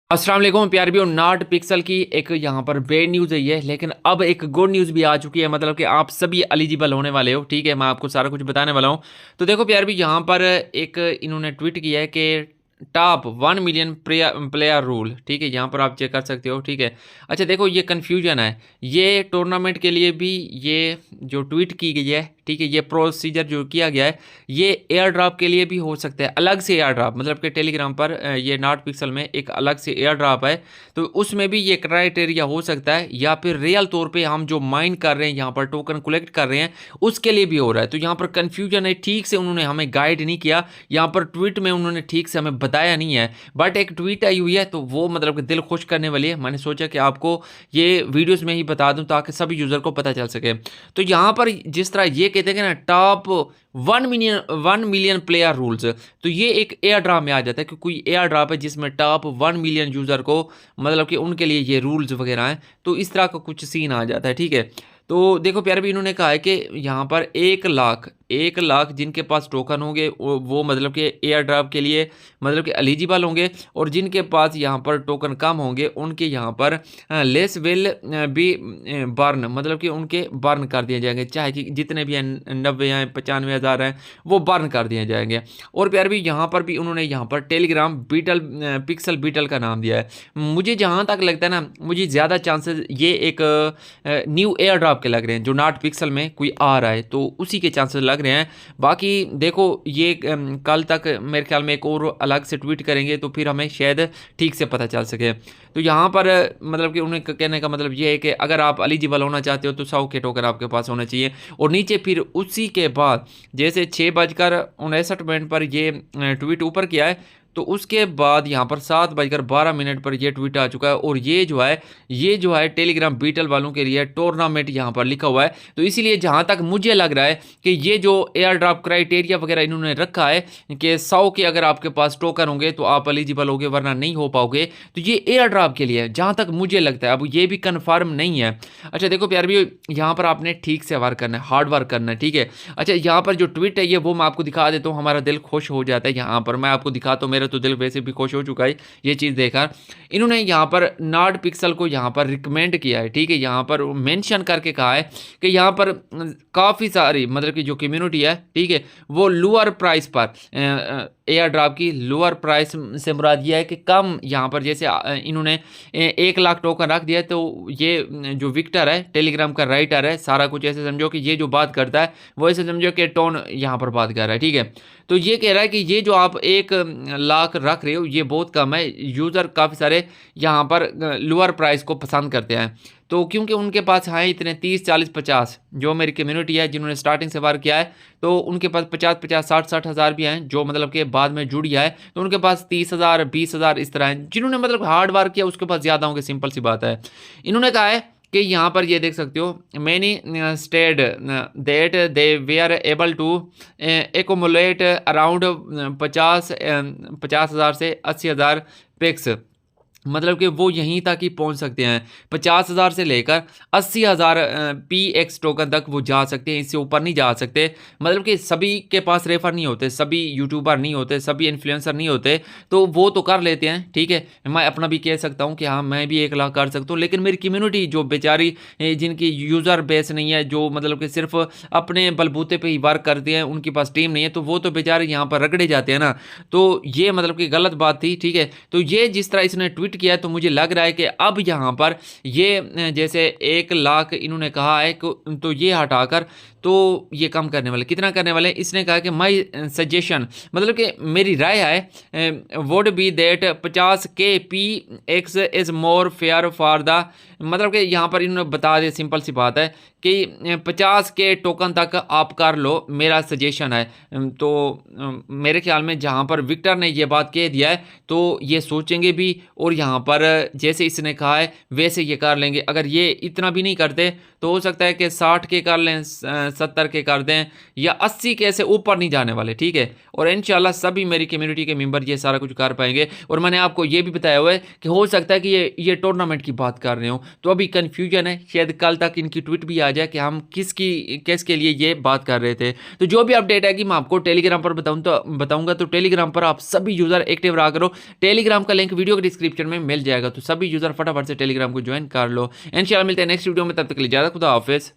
अस्सलाम वालेकुम प्यारे भी, नॉट पिक्सल की एक यहाँ पर बेड न्यूज़ है ये, लेकिन अब एक गुड न्यूज़ भी आ चुकी है। मतलब कि आप सभी एलिजिबल होने वाले हो। ठीक है, मैं आपको सारा कुछ बताने वाला हूँ। तो देखो प्यारे भी, यहाँ पर एक इन्होंने ट्वीट किया है कि टॉप 1 मिलियन प्लेयर रूल। ठीक है, यहाँ पर आप चेक कर सकते हो। ठीक है, अच्छा देखो, ये कन्फ्यूजन है। ये टूर्नामेंट के लिए भी ये जो ट्वीट की गई है, ठीक है, ये प्रोसीजर जो किया गया है, ये एयर ड्रॉप के लिए भी हो सकता है। अलग से एयर ड्रॉप, मतलब कि टेलीग्राम पर ये नॉट पिक्सल में एक अलग से एयर ड्रॉप है, तो उसमें भी ये क्राइटेरिया हो सकता है। या फिर रियल तौर पे हम जो माइन कर रहे हैं, यहाँ पर टोकन कलेक्ट कर रहे हैं, उसके लिए भी हो रहा है। तो यहाँ पर कन्फ्यूजन है, ठीक से उन्होंने हमें गाइड नहीं किया। यहाँ पर ट्वीट में उन्होंने ठीक से हमें बताया नहीं है। बट एक ट्वीट आई हुई है, तो वो मतलब कि दिल खुश करने वाली है। मैंने सोचा कि आपको ये वीडियोस में ही बता दूं ताकि सभी यूज़र को पता चल सके। तो यहाँ पर जिस तरह ये कहते हैं कि ना, टॉप 1 मिलियन प्लेयर रूल्स, तो ये एक एयर ड्रॉप में आ जाता है कि कोई एयर ड्रॉप है जिसमें टॉप 1 मिलियन यूज़र को, मतलब कि उनके लिए ये रूल्स वगैरह हैं। तो इस तरह का कुछ सीन आ जाता है। ठीक है, तो देखो प्यारे भी, इन्होंने कहा है कि यहाँ पर 1 लाख जिनके पास टोकन होंगे वो मतलब कि एयर ड्रॉप के लिए मतलब कि एलिजिबल होंगे। और जिनके पास यहाँ पर टोकन कम होंगे उनके यहाँ पर लेस विल भी बर्न, मतलब कि उनके बर्न कर दिए जाएंगे। चाहे कि जितने भी हैं, 90 हैं, 95,000 हैं, वो बर्न कर दिए जाएंगे। और प्यारे भी, यहाँ पर भी उन्होंने यहाँ पर टेलीग्राम पिक्सल बीटल का नाम दिया है। मुझे जहाँ तक लगता है ना, मुझे ज़्यादा चांसेस ये एक न्यू एयर ड्रॉप के लग रहे हैं, जो नॉट पिक्सल में कोई आ रहा है, तो उसी के चांसेस लग रहे हैं। बाकी देखो, ये कल तक मेरे ख्याल में एक और अलग से ट्वीट करेंगे, तो फिर हमें शायद ठीक से पता चल सके। तो यहाँ पर मतलब कि उन्हें कहने का मतलब ये है कि अगर आप एलिजिबल होना चाहते हो तो 100 के टोकन आपके पास होना चाहिए। और नीचे फिर उसी के बाद जैसे 6:59 पर ये ट्वीट ऊपर किया है, तो उसके बाद यहाँ पर 7:12 पर ये ट्वीट आ चुका है। और ये जो है टेलीग्राम बीटल वालों के लिए टूर्नामेंट यहाँ पर लिखा हुआ है। तो इसीलिए जहाँ तक मुझे लग रहा है कि ये जो एयर ड्रॉप क्राइटेरिया वगैरह इन्होंने रखा है कि 100 के अगर आपके पास टोकन होंगे तो आप एलिजिबल होगे, वरना नहीं हो पाओगे। तो ये एयर ड्रॉप के लिए है, जहाँ तक मुझे लगता है। अब ये भी कन्फर्म नहीं है। अच्छा देखो प्यार भी, यहाँ पर आपने ठीक से वर्क करना है, हार्ड वर्क करना है। ठीक है, अच्छा यहाँ पर जो ट्वीट है ये वो मैं आपको दिखा देता हूँ, हमारा दिल खुश हो जाता है। यहाँ पर मैं आपको दिखाता हूँ, मेरा तो दिल वैसे भी खुश हो चुका है ये चीज़ देखकर। इन्होंने यहाँ पर नॉट पिक्सल को यहाँ पर रिकमेंड किया है। ठीक है, यहाँ पर मेंशन करके कहा है कि यहाँ पर काफ़ी सारी मतलब कि जो कम्युनिटी है, ठीक है, वो लोअर प्राइस पर एयर ड्रॉप की लोअर प्राइस से मुराद ये है कि कम, यहाँ पर जैसे इन्होंने 1 लाख टोकन रख दिया, तो ये जो विक्टर है, टेलीग्राम का राइटर है, सारा कुछ ऐसे समझो कि ये जो बात करता है वो ऐसे समझो कि टोन यहाँ पर बात कर रहा है। ठीक है, तो ये कह रहा है कि ये जो आप 1 लाख रख रहे हो ये बहुत कम है। यूज़र काफ़ी सारे यहाँ पर लोअर प्राइस को पसंद करते हैं। तो क्योंकि उनके पास हैं इतने 30, 40, 50, जो मेरी कम्युनिटी है जिन्होंने स्टार्टिंग से वर्क किया है, तो उनके पास 50, 60 हज़ार भी हैं जो मतलब कि बाद में जुड़ गया है। तो उनके पास 30,000, 20,000 इस तरह हैं। जिन्होंने मतलब हार्ड वर्क किया उसके पास ज़्यादा होंगे, सिंपल सी बात है। इन्होंने कहा है कि यहाँ पर ये देख सकते हो, many state that they way are able to accumulate around 50,000 से 80,000 पिक्स, मतलब कि वो यहीं तक ही पहुंच सकते हैं। 50,000 से लेकर 80,000 PX टोकन तक वो जा सकते हैं, इससे ऊपर नहीं जा सकते। मतलब कि सभी के पास रेफर नहीं होते, सभी यूट्यूबर नहीं होते, सभी इन्फ्लुएंसर नहीं होते, तो वो तो कर लेते हैं। ठीक है, मैं अपना भी कह सकता हूँ कि हाँ, मैं भी 1 लाख कर सकता हूँ। लेकिन मेरी कम्युनिटी जो बेचारी जिनकी यूज़र बेस नहीं है, जो मतलब कि सिर्फ अपने बलबूते पर ही वर्क करते हैं, उनके पास टीम नहीं है, तो वो तो बेचारे यहाँ पर रगड़े जाते हैं ना। तो ये मतलब कि गलत बात थी। ठीक है, तो ये जिस तरह इसने ट्वीट किया है, तो मुझे लग रहा है कि अब यहाँ पर ये जैसे 1 लाख इन्होंने कहा है, तो ये हटाकर तो ये कम करने वाले, कितना करने वाले, इसने कहा कि माई सजेशन, मतलब कि मेरी राय है would be that 50K PX is more fair for the, मतलब कि यहाँ पर इन्होंने बता दिया, सिंपल सी बात है कि 50K टोकन तक आप कर लो, मेरा सजेशन है। तो मेरे ख्याल में जहाँ पर विक्टर ने ये बात कह दिया है, तो ये सोचेंगे भी, और यहाँ पर जैसे इसने कहा है वैसे ये कर लेंगे। अगर ये इतना भी नहीं करते तो हो सकता है कि 60K कर लें, 70 के कर दें या 80 के से ऊपर नहीं जाने वाले, ठीक है। और इंशाल्लाह सभी मेरी कम्युनिटी के मेंबर ये सारा कुछ कर पाएंगे। और मैंने आपको ये भी बताया हुआ है कि हो सकता है कि ये टूर्नामेंट की बात कर रहे हो, तो अभी कन्फ्यूजन है, शायद कल तक इनकी ट्वीट भी आ जाए कि हम किसके लिए ये बात कर रहे थे। तो जो भी अपडेट है कि मैं आपको टेलीग्राम पर बताऊंगा। तो टेलीग्राम पर आप सभी यूजर एक्टिव रहा करो। टेलीग्राम का लिंक वीडियो के डिस्क्रिप्शन में मिल जाएगा, तो सभी यूजर फटाफट से टेलीग्राम को ज्वाइन कर लो। इंशाल्लाह मिलते हैं नेक्स्ट वीडियो में, तब तक के लिए ज़्यादा खुदा हाफिज़।